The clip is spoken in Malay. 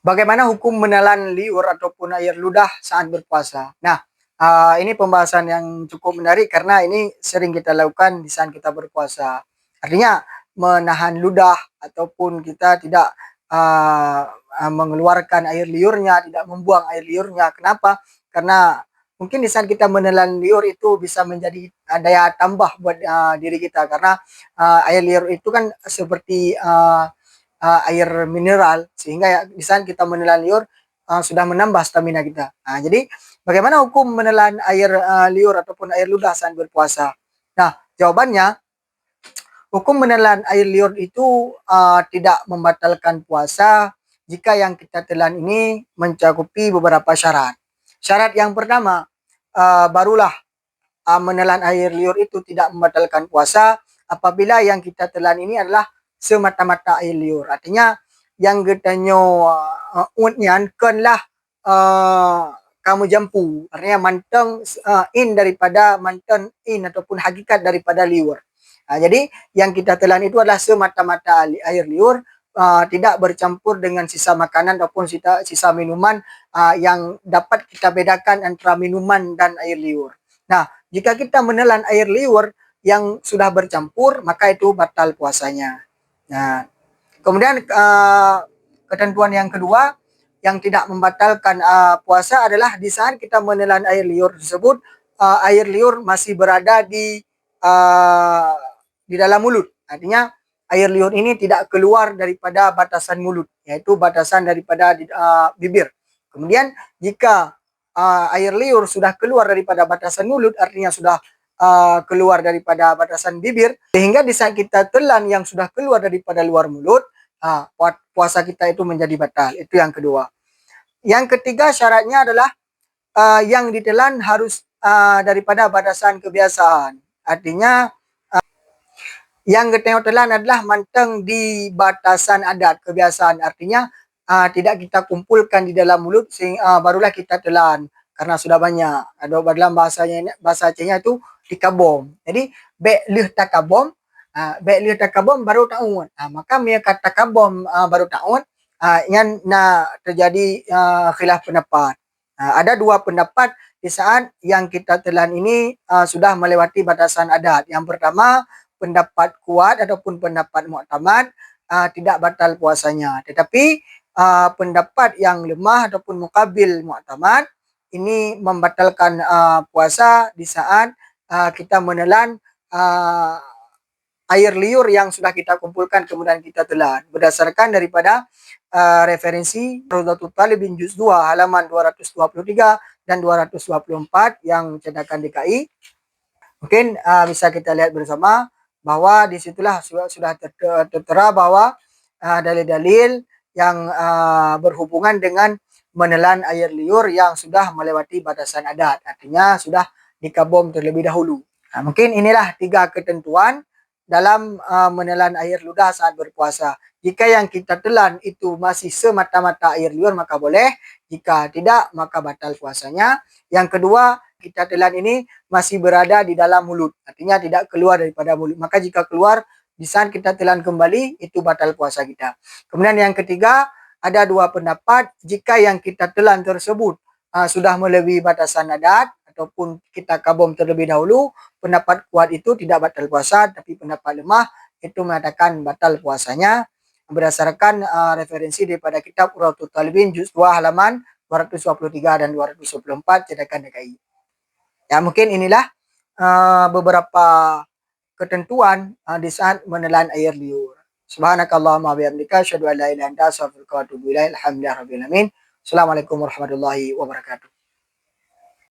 Bagaimana hukum menelan liur ataupun air ludah saat berpuasa? Nah, ini pembahasan yang cukup menarik karena ini sering kita lakukan di saat kita berpuasa. Artinya menahan ludah ataupun kita tidak mengeluarkan air liurnya, tidak membuang air liurnya. Kenapa? Karena mungkin di saat kita menelan liur itu bisa menjadi daya tambah buat diri kita karena air liur itu kan seperti air mineral sehingga ya di saat kita menelan liur sudah menambah stamina kita. Jadi bagaimana hukum menelan air liur ataupun air ludah saat berpuasa? Nah, jawabannya hukum menelan air liur itu tidak membatalkan puasa jika yang kita telan ini mencakupi beberapa syarat. Syarat yang pertama, barulah menelan air liur itu tidak membatalkan puasa apabila yang kita telan ini adalah semata-mata air liur. Artinya yang katanya unyan kenlah kamu jampu. Artinya manteng in daripada manten in ataupun hakikat daripada liur. Jadi yang kita telan itu adalah semata-mata air liur, tidak bercampur dengan sisa makanan ataupun sisa minuman yang dapat kita bedakan antara minuman dan air liur. Nah, jika kita menelan air liur yang sudah bercampur, maka itu batal puasanya. Nah, kemudian ketentuan yang kedua yang tidak membatalkan puasa adalah di saat kita menelan air liur tersebut, air liur masih berada di dalam mulut. Artinya air liur ini tidak keluar daripada batasan mulut, yaitu batasan daripada bibir. Kemudian jika air liur sudah keluar daripada batasan mulut, artinya sudah keluar daripada batasan bibir, sehingga di saat kita telan yang sudah keluar daripada luar mulut, puasa kita itu menjadi batal. Itu yang kedua. Yang ketiga syaratnya adalah yang ditelan harus daripada batasan kebiasaan. Artinya yang kita telan adalah manteng di batasan adat kebiasaan. Artinya tidak kita kumpulkan di dalam mulut barulah kita telan karena sudah banyak. Ada dalam bahasa Acehnya itu dikabom. Jadi be leh takabom baru taun. Maka mereka takabom baru taun yang terjadi khilaf pendapat. Ada dua pendapat di saat yang kita telan ini sudah melewati batasan adat. Yang pertama, pendapat kuat ataupun pendapat muktamad tidak batal puasanya. Tetapi pendapat yang lemah ataupun mukabil muktamad ini membatalkan puasa di saat kita menelan air liur yang sudah kita kumpulkan kemudian kita telan. Berdasarkan daripada referensi Rodatul Talibin Juz 2 halaman 223 dan 224 yang cetakan DKI. Mungkin bisa kita lihat bersama bahwa disitulah sudah tertera bahwa dalil-dalil yang berhubungan dengan menelan air liur yang sudah melewati batasan adat, artinya sudah dikabom terlebih dahulu. Mungkin inilah 3 ketentuan dalam menelan air ludah saat berpuasa. Jika yang kita telan itu masih semata-mata air liur maka boleh, jika tidak maka batal puasanya. Yang kedua, kita telan ini masih berada di dalam mulut, artinya tidak keluar daripada mulut. Maka jika keluar di saat kita telan kembali itu batal puasa kita. Kemudian yang ketiga, ada 2 pendapat jika yang kita telan tersebut sudah melebihi batasan adat ataupun kita kabom terlebih dahulu, pendapat kuat itu tidak batal puasa, tapi pendapat lemah itu mengatakan batal puasanya berdasarkan referensi daripada kitab Uratul Talibin Juz 2 halaman 223 dan 224 cetakan DKI. Ya, mungkin inilah beberapa ketentuan di saat menelan air liur. Subhanakallahumma bihamdika asyhadu an la ilaha illa anta astaghfiruka wa atubu ilaik. Alhamdulillahirabbil alamin. Assalamualaikum warahmatullahi wabarakatuh.